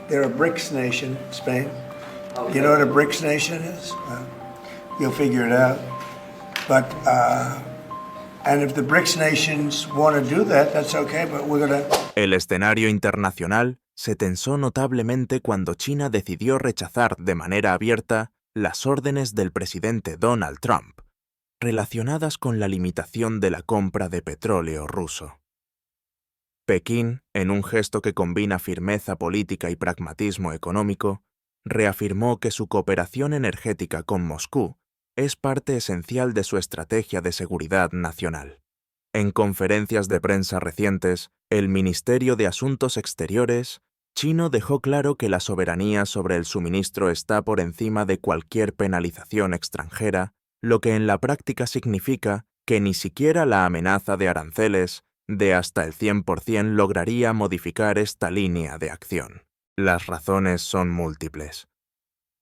They're a BRICS nation, Spain. You know what a BRICS nation is? You'll figure it out. But, and if the BRICS nations want to do that, that's okay, but we're going to... El escenario internacional se tensó notablemente cuando China decidió rechazar de manera abierta las órdenes del presidente Donald Trump, relacionadas con la limitación de la compra de petróleo ruso. Pekín, en un gesto que combina firmeza política y pragmatismo económico, reafirmó que su cooperación energética con Moscú es parte esencial de su estrategia de seguridad nacional. En conferencias de prensa recientes, el Ministerio de Asuntos Exteriores chino dejó claro que la soberanía sobre el suministro está por encima de cualquier penalización extranjera, lo que en la práctica significa que ni siquiera la amenaza de aranceles de hasta el 100% lograría modificar esta línea de acción. Las razones son múltiples.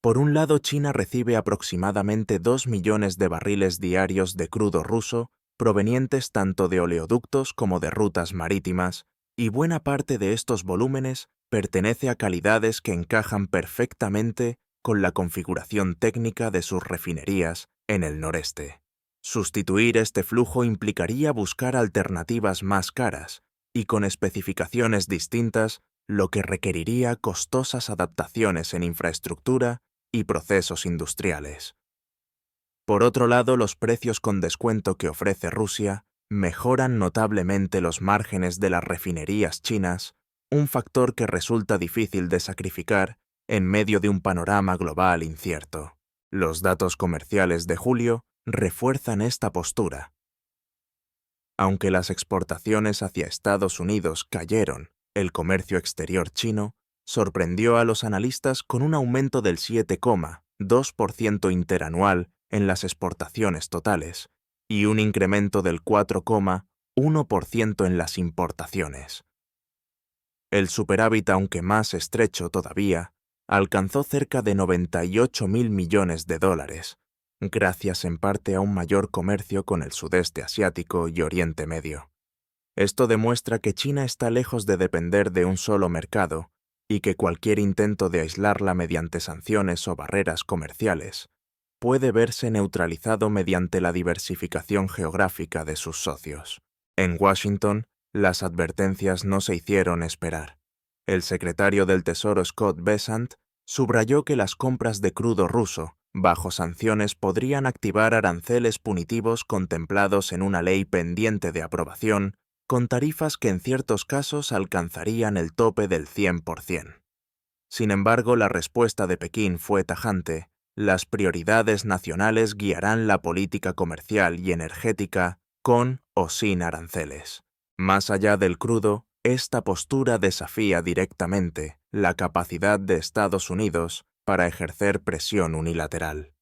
Por un lado, China recibe aproximadamente 2 millones de barriles diarios de crudo ruso provenientes tanto de oleoductos como de rutas marítimas, y buena parte de estos volúmenes pertenece a calidades que encajan perfectamente con la configuración técnica de sus refinerías en el noreste. Sustituir este flujo implicaría buscar alternativas más caras y con especificaciones distintas, lo que requeriría costosas adaptaciones en infraestructura y procesos industriales. Por otro lado, los precios con descuento que ofrece Rusia mejoran notablemente los márgenes de las refinerías chinas, un factor que resulta difícil de sacrificar en medio de un panorama global incierto. Los datos comerciales de julio refuerzan esta postura. Aunque las exportaciones hacia Estados Unidos cayeron, el comercio exterior chino sorprendió a los analistas con un aumento del 7,2% interanual en las exportaciones totales y un incremento del 4,1% en las importaciones. El superávit, aunque más estrecho todavía, alcanzó cerca de 98.000 millones de dólares, gracias en parte a un mayor comercio con el sudeste asiático y Oriente Medio. Esto demuestra que China está lejos de depender de un solo mercado y que cualquier intento de aislarla mediante sanciones o barreras comerciales puede verse neutralizado mediante la diversificación geográfica de sus socios. En Washington, las advertencias no se hicieron esperar. El secretario del Tesoro Scott Bessent subrayó que las compras de crudo ruso bajo sanciones podrían activar aranceles punitivos contemplados en una ley pendiente de aprobación, con tarifas que en ciertos casos alcanzarían el tope del 100%. Sin embargo, la respuesta de Pekín fue tajante: las prioridades nacionales guiarán la política comercial y energética con o sin aranceles. Más allá del crudo, esta postura desafía directamente la capacidad de Estados Unidos para ejercer presión unilateral.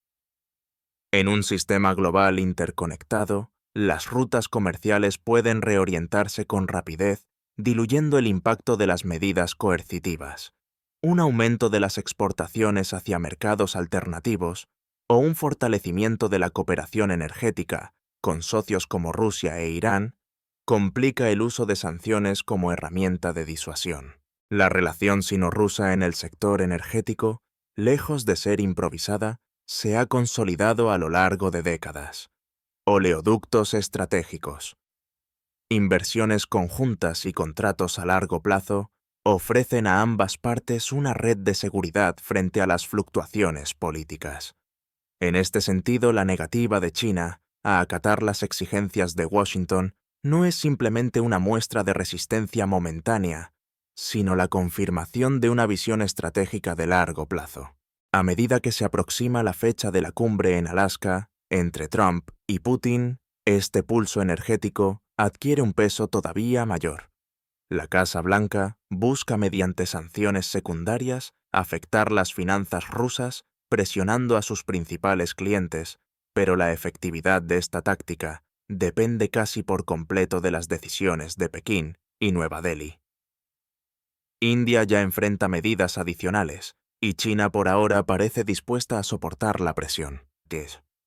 En un sistema global interconectado, las rutas comerciales pueden reorientarse con rapidez, diluyendo el impacto de las medidas coercitivas. Un aumento de las exportaciones hacia mercados alternativos o un fortalecimiento de la cooperación energética con socios como Rusia e Irán complica el uso de sanciones como herramienta de disuasión. La relación sino-rusa en el sector energético, lejos de ser improvisada, se ha consolidado a lo largo de décadas. Oleoductos estratégicos, inversiones conjuntas y contratos a largo plazo ofrecen a ambas partes una red de seguridad frente a las fluctuaciones políticas. En este sentido, la negativa de China a acatar las exigencias de Washington no es simplemente una muestra de resistencia momentánea, sino la confirmación de una visión estratégica de largo plazo. A medida que se aproxima la fecha de la cumbre en Alaska, entre Trump y Putin, este pulso energético adquiere un peso todavía mayor. La Casa Blanca busca mediante sanciones secundarias afectar las finanzas rusas, presionando a sus principales clientes, pero la efectividad de esta táctica depende casi por completo de las decisiones de Pekín y Nueva Delhi. India ya enfrenta medidas adicionales, y China por ahora parece dispuesta a soportar la presión.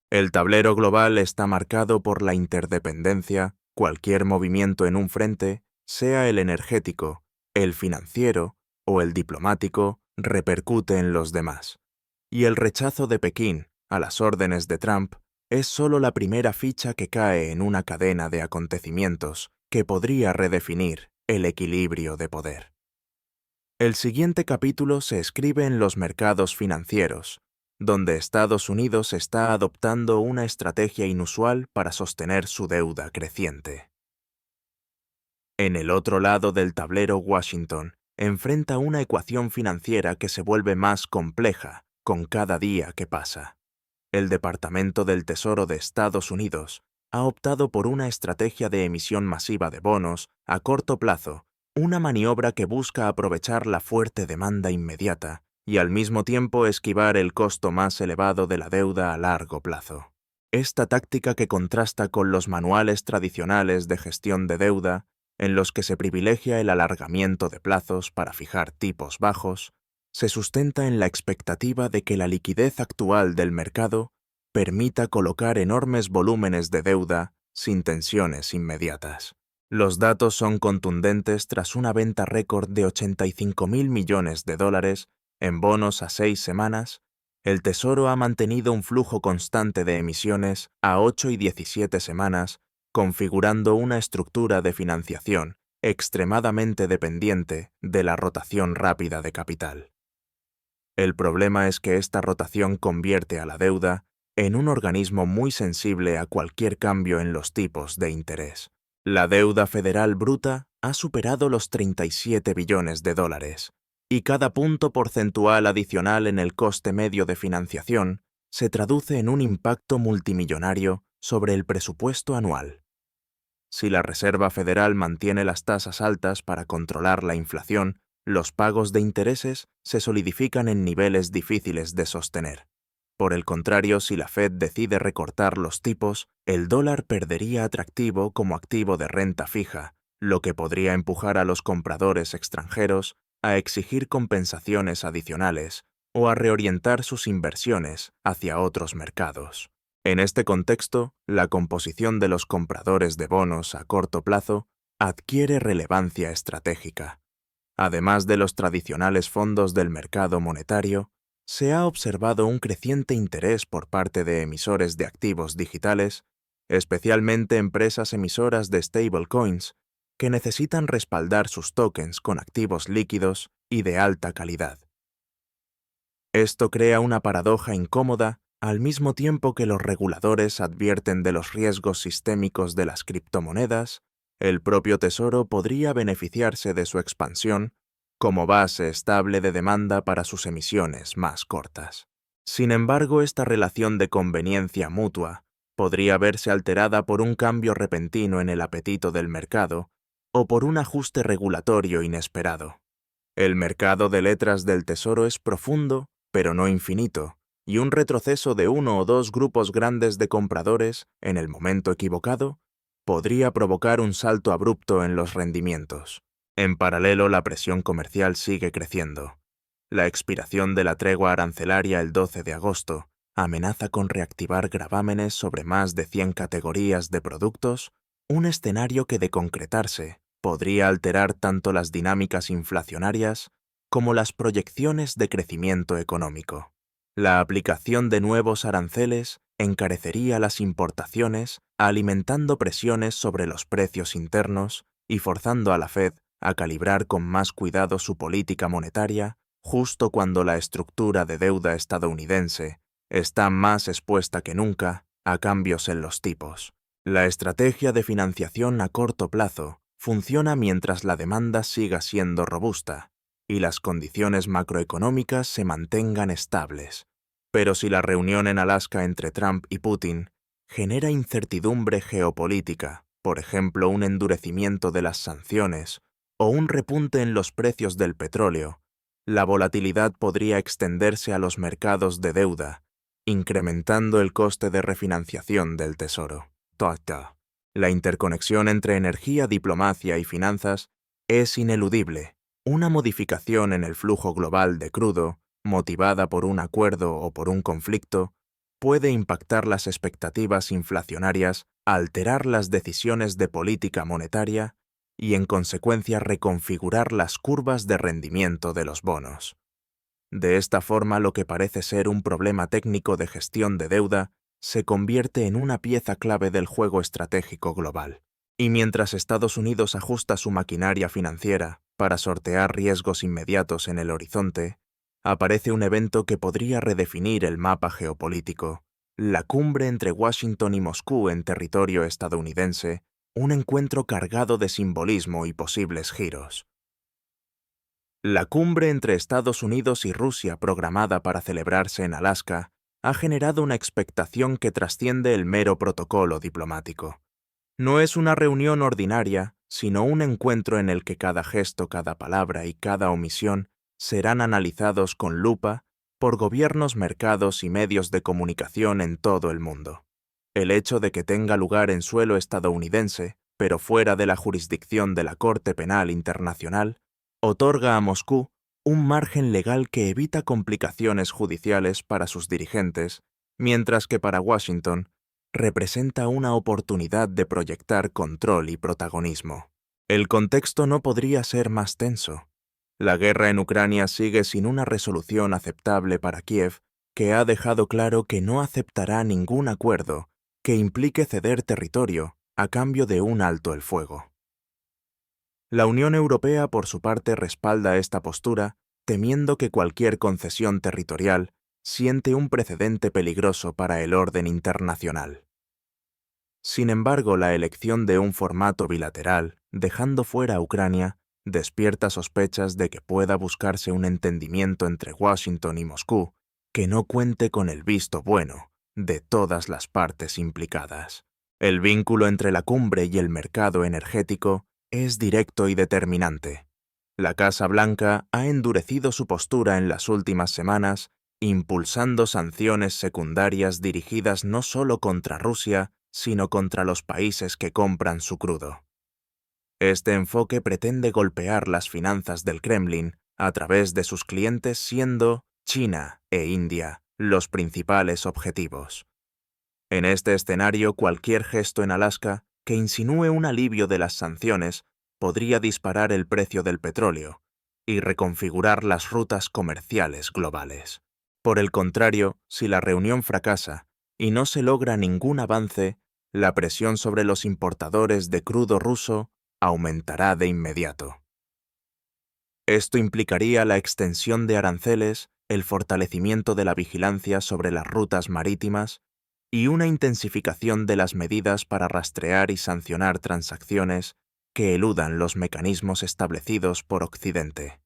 El tablero global está marcado por la interdependencia. Cualquier movimiento en un frente, sea el energético, el financiero o el diplomático, repercute en los demás. Y el rechazo de Pekín a las órdenes de Trump es solo la primera ficha que cae en una cadena de acontecimientos que podría redefinir el equilibrio de poder. El siguiente capítulo se escribe en los mercados financieros, donde Estados Unidos está adoptando una estrategia inusual para sostener su deuda creciente. En el otro lado del tablero, Washington enfrenta una ecuación financiera que se vuelve más compleja con cada día que pasa. El Departamento del Tesoro de Estados Unidos ha optado por una estrategia de emisión masiva de bonos a corto plazo, una maniobra que busca aprovechar la fuerte demanda inmediata y al mismo tiempo esquivar el costo más elevado de la deuda a largo plazo. Esta táctica, que contrasta con los manuales tradicionales de gestión de deuda, en los que se privilegia el alargamiento de plazos para fijar tipos bajos, se sustenta en la expectativa de que la liquidez actual del mercado permita colocar enormes volúmenes de deuda sin tensiones inmediatas. Los datos son contundentes tras una venta récord de $85.000 millones en bonos a 6 semanas. El Tesoro ha mantenido un flujo constante de emisiones a 8 y 17 semanas, configurando una estructura de financiación extremadamente dependiente de la rotación rápida de capital. El problema es que esta rotación convierte a la deuda en un organismo muy sensible a cualquier cambio en los tipos de interés. La deuda federal bruta ha superado los $37 billones, y cada punto porcentual adicional en el coste medio de financiación se traduce en un impacto multimillonario sobre el presupuesto anual. Si la Reserva Federal mantiene las tasas altas para controlar la inflación, los pagos de intereses se solidifican en niveles difíciles de sostener. Por el contrario, si la Fed decide recortar los tipos, el dólar perdería atractivo como activo de renta fija, lo que podría empujar a los compradores extranjeros a exigir compensaciones adicionales o a reorientar sus inversiones hacia otros mercados. En este contexto, la composición de los compradores de bonos a corto plazo adquiere relevancia estratégica. Además de los tradicionales fondos del mercado monetario, se ha observado un creciente interés por parte de emisores de activos digitales, especialmente empresas emisoras de stablecoins, que necesitan respaldar sus tokens con activos líquidos y de alta calidad. Esto crea una paradoja incómoda al mismo tiempo que los reguladores advierten de los riesgos sistémicos de las criptomonedas. El propio Tesoro podría beneficiarse de su expansión como base estable de demanda para sus emisiones más cortas. Sin embargo, esta relación de conveniencia mutua podría verse alterada por un cambio repentino en el apetito del mercado o por un ajuste regulatorio inesperado. El mercado de letras del Tesoro es profundo, pero no infinito, y un retroceso de uno o dos grupos grandes de compradores en el momento equivocado podría provocar un salto abrupto en los rendimientos. En paralelo, la presión comercial sigue creciendo. La expiración de la tregua arancelaria el 12 de agosto amenaza con reactivar gravámenes sobre más de 100 categorías de productos, un escenario que, de concretarse, podría alterar tanto las dinámicas inflacionarias como las proyecciones de crecimiento económico. La aplicación de nuevos aranceles encarecería las importaciones, alimentando presiones sobre los precios internos y forzando a la Fed a calibrar con más cuidado su política monetaria, justo cuando la estructura de deuda estadounidense está más expuesta que nunca a cambios en los tipos. La estrategia de financiación a corto plazo funciona mientras la demanda siga siendo robusta y las condiciones macroeconómicas se mantengan estables. Pero si la reunión en Alaska entre Trump y Putin genera incertidumbre geopolítica, por ejemplo, un endurecimiento de las sanciones o un repunte en los precios del petróleo, la volatilidad podría extenderse a los mercados de deuda, incrementando el coste de refinanciación del Tesoro. La interconexión entre energía, diplomacia y finanzas es ineludible. Una modificación en el flujo global de crudo, motivada por un acuerdo o por un conflicto, puede impactar las expectativas inflacionarias, alterar las decisiones de política monetaria y, en consecuencia, reconfigurar las curvas de rendimiento de los bonos. De esta forma, lo que parece ser un problema técnico de gestión de deuda se convierte en una pieza clave del juego estratégico global. Y mientras Estados Unidos ajusta su maquinaria financiera para sortear riesgos inmediatos en el horizonte, aparece un evento que podría redefinir el mapa geopolítico: la cumbre entre Washington y Moscú en territorio estadounidense, un encuentro cargado de simbolismo y posibles giros. La cumbre entre Estados Unidos y Rusia, programada para celebrarse en Alaska, ha generado una expectación que trasciende el mero protocolo diplomático. No es una reunión ordinaria, sino un encuentro en el que cada gesto, cada palabra y cada omisión serán analizados con lupa por gobiernos, mercados y medios de comunicación en todo el mundo. El hecho de que tenga lugar en suelo estadounidense, pero fuera de la jurisdicción de la Corte Penal Internacional, otorga a Moscú un margen legal que evita complicaciones judiciales para sus dirigentes, mientras que para Washington representa una oportunidad de proyectar control y protagonismo. El contexto no podría ser más tenso. La guerra en Ucrania sigue sin una resolución aceptable para Kiev, que ha dejado claro que no aceptará ningún acuerdo que implique ceder territorio a cambio de un alto el fuego. La Unión Europea, por su parte, respalda esta postura, temiendo que cualquier concesión territorial siente un precedente peligroso para el orden internacional. Sin embargo, la elección de un formato bilateral, dejando fuera a Ucrania, despierta sospechas de que pueda buscarse un entendimiento entre Washington y Moscú que no cuente con el visto bueno de todas las partes implicadas. El vínculo entre la cumbre y el mercado energético es directo y determinante. La Casa Blanca ha endurecido su postura en las últimas semanas, impulsando sanciones secundarias dirigidas no solo contra Rusia, sino contra los países que compran su crudo. Este enfoque pretende golpear las finanzas del Kremlin a través de sus clientes, siendo China e India los principales objetivos. En este escenario, cualquier gesto en Alaska que insinúe un alivio de las sanciones podría disparar el precio del petróleo y reconfigurar las rutas comerciales globales. Por el contrario, si la reunión fracasa y no se logra ningún avance, la presión sobre los importadores de crudo ruso aumentará de inmediato. Esto implicaría la extensión de aranceles, el fortalecimiento de la vigilancia sobre las rutas marítimas y una intensificación de las medidas para rastrear y sancionar transacciones que eludan los mecanismos establecidos por Occidente.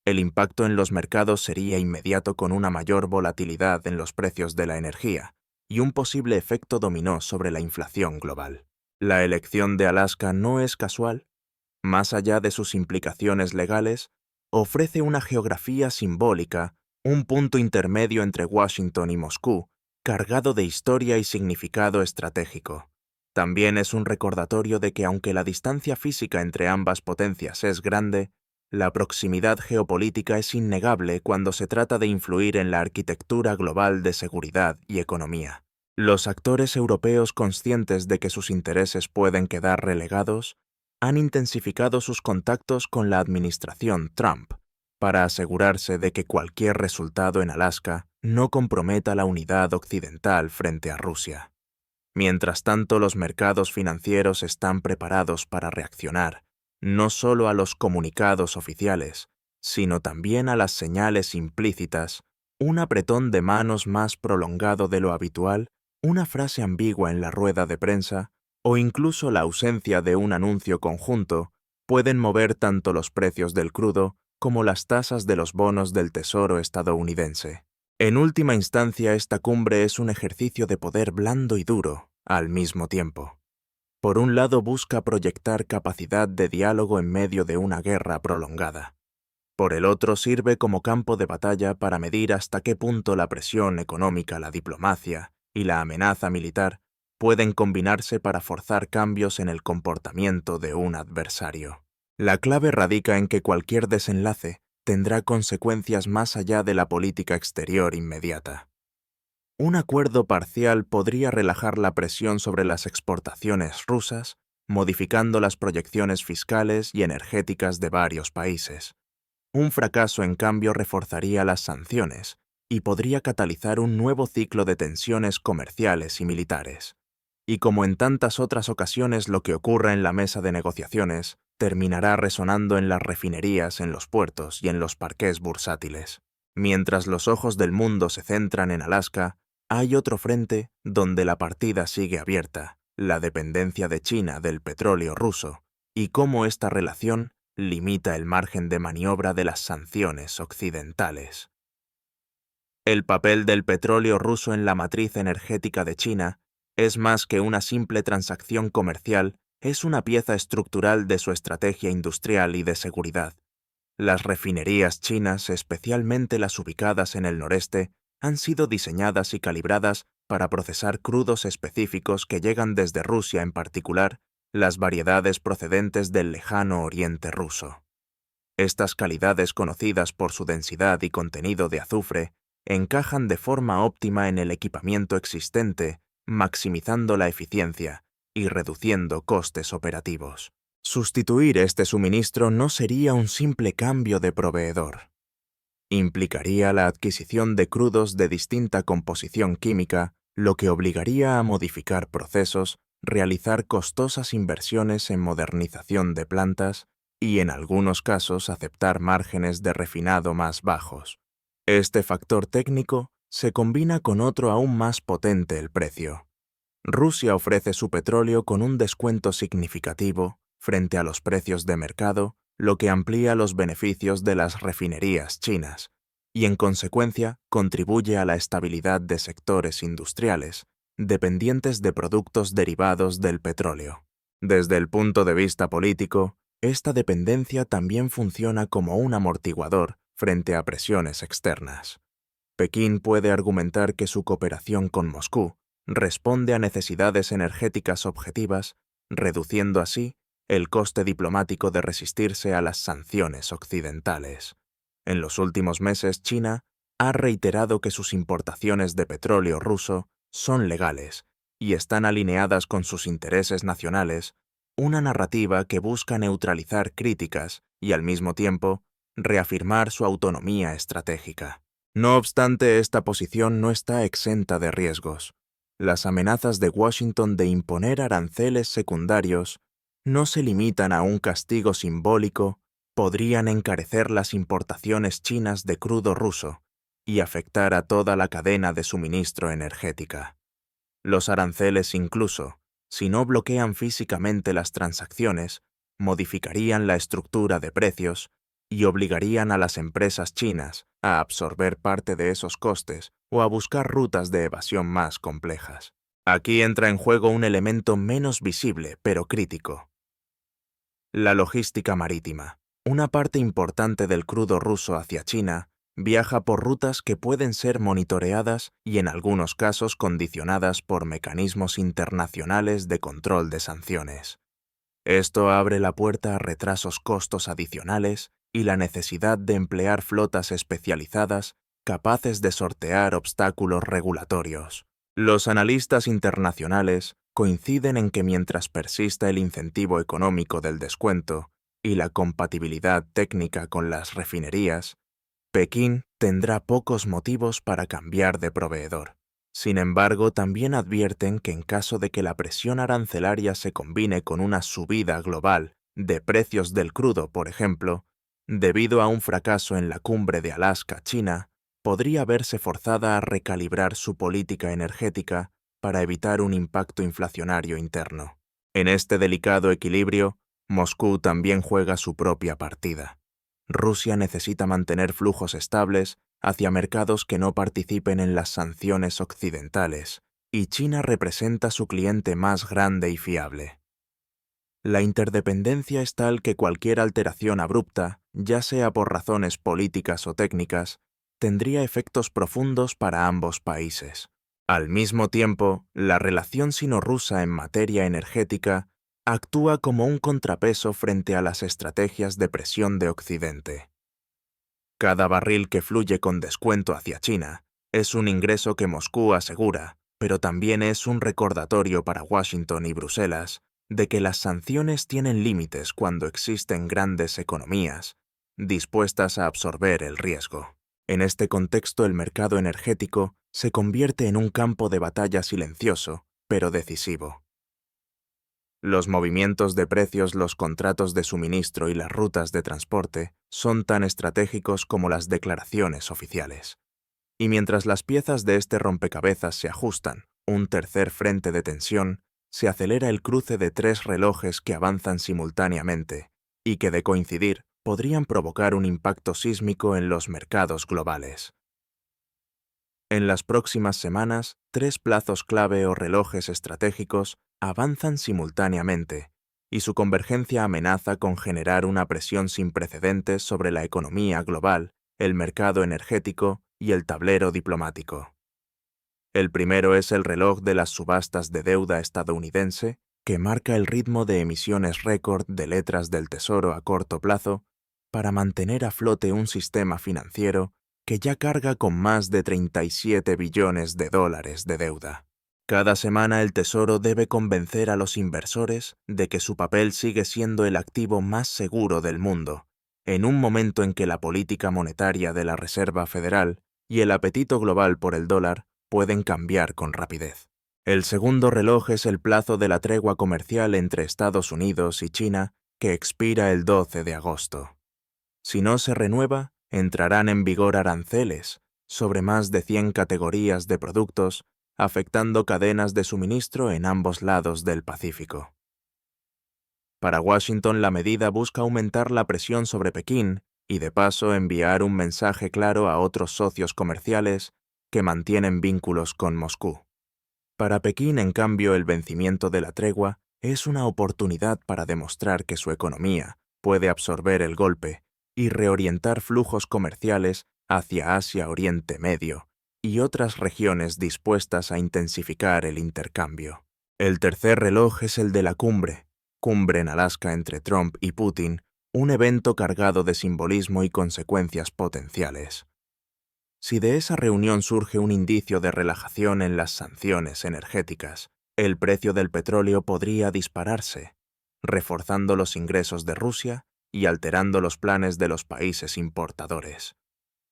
El impacto en los mercados sería inmediato, con una mayor volatilidad en los precios de la energía y un posible efecto dominó sobre la inflación global. La elección de Alaska no es casual. Más allá de sus implicaciones legales, ofrece una geografía simbólica, un punto intermedio entre Washington y Moscú, cargado de historia y significado estratégico. También es un recordatorio de que aunque la distancia física entre ambas potencias es grande, la proximidad geopolítica es innegable cuando se trata de influir en la arquitectura global de seguridad y economía. Los actores europeos, conscientes de que sus intereses pueden quedar relegados, han intensificado sus contactos con la administración Trump para asegurarse de que cualquier resultado en Alaska no comprometa la unidad occidental frente a Rusia. Mientras tanto, los mercados financieros están preparados para reaccionar no solo a los comunicados oficiales, sino también a las señales implícitas, un apretón de manos más prolongado de lo habitual, una frase ambigua en la rueda de prensa o incluso la ausencia de un anuncio conjunto pueden mover tanto los precios del crudo como las tasas de los bonos del Tesoro estadounidense. En última instancia, esta cumbre es un ejercicio de poder blando y duro al mismo tiempo. Por un lado, busca proyectar capacidad de diálogo en medio de una guerra prolongada. Por el otro, sirve como campo de batalla para medir hasta qué punto la presión económica, la diplomacia y la amenaza militar pueden combinarse para forzar cambios en el comportamiento de un adversario. La clave radica en que cualquier desenlace tendrá consecuencias más allá de la política exterior inmediata. Un acuerdo parcial podría relajar la presión sobre las exportaciones rusas, modificando las proyecciones fiscales y energéticas de varios países. Un fracaso, en cambio, reforzaría las sanciones y podría catalizar un nuevo ciclo de tensiones comerciales y militares. Y como en tantas otras ocasiones, lo que ocurra en la mesa de negociaciones terminará resonando en las refinerías, en los puertos y en los parques bursátiles. Mientras los ojos del mundo se centran en Alaska, hay otro frente donde la partida sigue abierta: la dependencia de China del petróleo ruso y cómo esta relación limita el margen de maniobra de las sanciones occidentales. El papel del petróleo ruso en la matriz energética de China es más que una simple transacción comercial, es una pieza estructural de su estrategia industrial y de seguridad. Las refinerías chinas, especialmente las ubicadas en el noreste, han sido diseñadas y calibradas para procesar crudos específicos que llegan desde Rusia, en particular las variedades procedentes del lejano oriente ruso. Estas calidades, conocidas por su densidad y contenido de azufre, encajan de forma óptima en el equipamiento existente, maximizando la eficiencia y reduciendo costes operativos. Sustituir este suministro no sería un simple cambio de proveedor. Implicaría la adquisición de crudos de distinta composición química, lo que obligaría a modificar procesos, realizar costosas inversiones en modernización de plantas y, en algunos casos, aceptar márgenes de refinado más bajos. Este factor técnico se combina con otro aún más potente: el precio. Rusia ofrece su petróleo con un descuento significativo frente a los precios de mercado, lo que amplía los beneficios de las refinerías chinas y, en consecuencia, contribuye a la estabilidad de sectores industriales dependientes de productos derivados del petróleo. Desde el punto de vista político, esta dependencia también funciona como un amortiguador frente a presiones externas. Pekín puede argumentar que su cooperación con Moscú responde a necesidades energéticas objetivas, reduciendo así el coste diplomático de resistirse a las sanciones occidentales. En los últimos meses, China ha reiterado que sus importaciones de petróleo ruso son legales y están alineadas con sus intereses nacionales, una narrativa que busca neutralizar críticas y, al mismo tiempo, reafirmar su autonomía estratégica. No obstante, esta posición no está exenta de riesgos. Las amenazas de Washington de imponer aranceles secundarios no se limitan a un castigo simbólico, podrían encarecer las importaciones chinas de crudo ruso y afectar a toda la cadena de suministro energética. Los aranceles, incluso, si no bloquean físicamente las transacciones, modificarían la estructura de precios y obligarían a las empresas chinas a absorber parte de esos costes o a buscar rutas de evasión más complejas. Aquí entra en juego un elemento menos visible, pero crítico: la logística marítima. Una parte importante del crudo ruso hacia China viaja por rutas que pueden ser monitoreadas y, en algunos casos, condicionadas por mecanismos internacionales de control de sanciones. Esto abre la puerta a retrasos, costos adicionales y la necesidad de emplear flotas especializadas capaces de sortear obstáculos regulatorios. Los analistas internacionales coinciden en que mientras persista el incentivo económico del descuento y la compatibilidad técnica con las refinerías, Pekín tendrá pocos motivos para cambiar de proveedor. Sin embargo, también advierten que en caso de que la presión arancelaria se combine con una subida global de precios del crudo, por ejemplo, debido a un fracaso en la cumbre de Alaska, China podría verse forzada a recalibrar su política energética para evitar un impacto inflacionario interno. En este delicado equilibrio, Moscú también juega su propia partida. Rusia necesita mantener flujos estables hacia mercados que no participen en las sanciones occidentales, y China representa su cliente más grande y fiable. La interdependencia es tal que cualquier alteración abrupta, ya sea por razones políticas o técnicas, tendría efectos profundos para ambos países. Al mismo tiempo, la relación sino-rusa en materia energética actúa como un contrapeso frente a las estrategias de presión de Occidente. Cada barril que fluye con descuento hacia China es un ingreso que Moscú asegura, pero también es un recordatorio para Washington y Bruselas de que las sanciones tienen límites cuando existen grandes economías dispuestas a absorber el riesgo. En este contexto, el mercado energético se convierte en un campo de batalla silencioso, pero decisivo. Los movimientos de precios, los contratos de suministro y las rutas de transporte son tan estratégicos como las declaraciones oficiales. Y mientras las piezas de este rompecabezas se ajustan, un tercer frente de tensión, se acelera el cruce de tres relojes que avanzan simultáneamente y que, de coincidir, podrían provocar un impacto sísmico en los mercados globales. En las próximas semanas, tres plazos clave o relojes estratégicos avanzan simultáneamente, y su convergencia amenaza con generar una presión sin precedentes sobre la economía global, el mercado energético y el tablero diplomático. El primero es el reloj de las subastas de deuda estadounidense, que marca el ritmo de emisiones récord de letras del Tesoro a corto plazo para mantener a flote un sistema financiero que ya carga con más de 37 billones de dólares de deuda. Cada semana el Tesoro debe convencer a los inversores de que su papel sigue siendo el activo más seguro del mundo, en un momento en que la política monetaria de la Reserva Federal y el apetito global por el dólar pueden cambiar con rapidez. El segundo reloj es el plazo de la tregua comercial entre Estados Unidos y China, que expira el 12 de agosto. Si no se renueva, entrarán en vigor aranceles sobre más de 100 categorías de productos, afectando cadenas de suministro en ambos lados del Pacífico. Para Washington, la medida busca aumentar la presión sobre Pekín y, de paso, enviar un mensaje claro a otros socios comerciales que mantienen vínculos con Moscú. Para Pekín, en cambio, el vencimiento de la tregua es una oportunidad para demostrar que su economía puede absorber el golpe y reorientar flujos comerciales hacia Asia, Oriente Medio y otras regiones dispuestas a intensificar el intercambio. El tercer reloj es el de la cumbre en Alaska entre Trump y Putin, un evento cargado de simbolismo y consecuencias potenciales. Si de esa reunión surge un indicio de relajación en las sanciones energéticas, el precio del petróleo podría dispararse, reforzando los ingresos de Rusia y alterando los planes de los países importadores.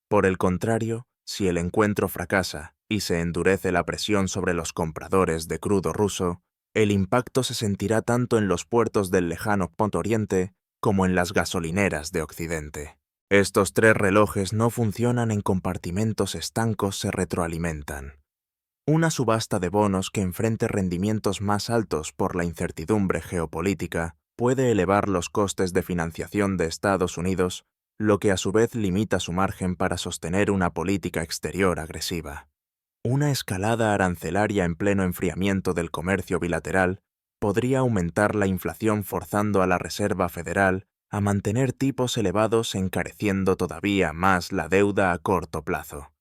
Por el contrario, si el encuentro fracasa y se endurece la presión sobre los compradores de crudo ruso, el impacto se sentirá tanto en los puertos del lejano Oriente como en las gasolineras de Occidente. Estos tres relojes no funcionan en compartimentos estancos, se retroalimentan. Una subasta de bonos que enfrente rendimientos más altos por la incertidumbre geopolítica puede elevar los costes de financiación de Estados Unidos, lo que a su vez limita su margen para sostener una política exterior agresiva. Una escalada arancelaria en pleno enfriamiento del comercio bilateral podría aumentar la inflación, forzando a la Reserva Federal a mantener tipos elevados, encareciendo todavía más la deuda a corto plazo.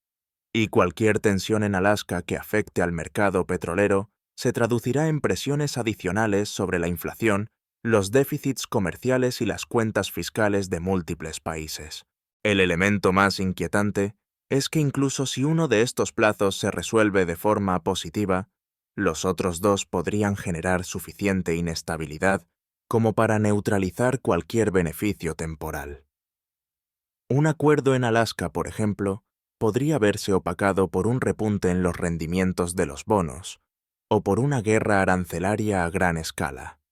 Y cualquier tensión en Alaska que afecte al mercado petrolero se traducirá en presiones adicionales sobre la inflación, los déficits comerciales y las cuentas fiscales de múltiples países. El elemento más inquietante es que incluso si uno de estos plazos se resuelve de forma positiva, los otros dos podrían generar suficiente inestabilidad como para neutralizar cualquier beneficio temporal. Un acuerdo en Alaska, por ejemplo, podría verse opacado por un repunte en los rendimientos de los bonos o por una guerra arancelaria a gran escala.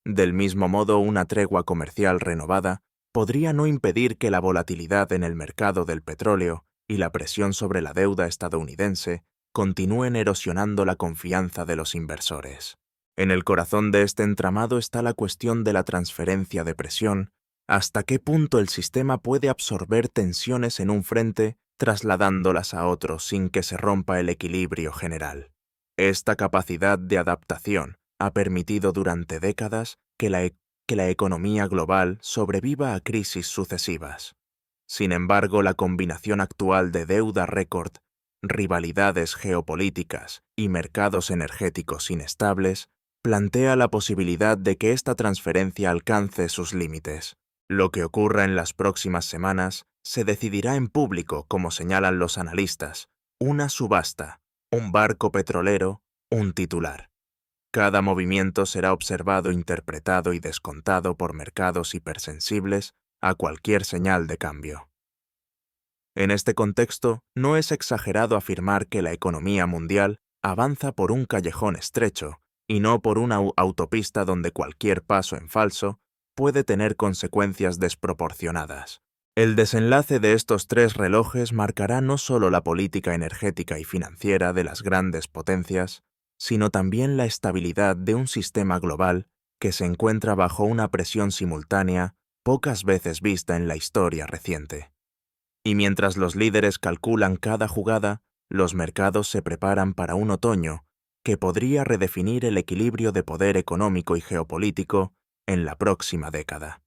Del mismo modo, una tregua comercial renovada podría no impedir que la volatilidad en el mercado del petróleo y la presión sobre la deuda estadounidense continúen erosionando la confianza de los inversores. En el corazón de este entramado está la cuestión de la transferencia de presión, hasta qué punto el sistema puede absorber tensiones en un frente trasladándolas a otro sin que se rompa el equilibrio general. Esta capacidad de adaptación ha permitido durante décadas que la economía global sobreviva a crisis sucesivas. Sin embargo, la combinación actual de deuda récord, rivalidades geopolíticas y mercados energéticos inestables plantea la posibilidad de que esta transferencia alcance sus límites. Lo que ocurra en las próximas semanas se decidirá en público, como señalan los analistas, una subasta, un barco petrolero, un titular. Cada movimiento será observado, interpretado y descontado por mercados hipersensibles a cualquier señal de cambio. En este contexto, no es exagerado afirmar que la economía mundial avanza por un callejón estrecho y no por una autopista donde cualquier paso en falso puede tener consecuencias desproporcionadas. El desenlace de estos tres relojes marcará no solo la política energética y financiera de las grandes potencias, sino también la estabilidad de un sistema global que se encuentra bajo una presión simultánea pocas veces vista en la historia reciente. Y mientras los líderes calculan cada jugada, los mercados se preparan para un otoño que podría redefinir el equilibrio de poder económico y geopolítico en la próxima década.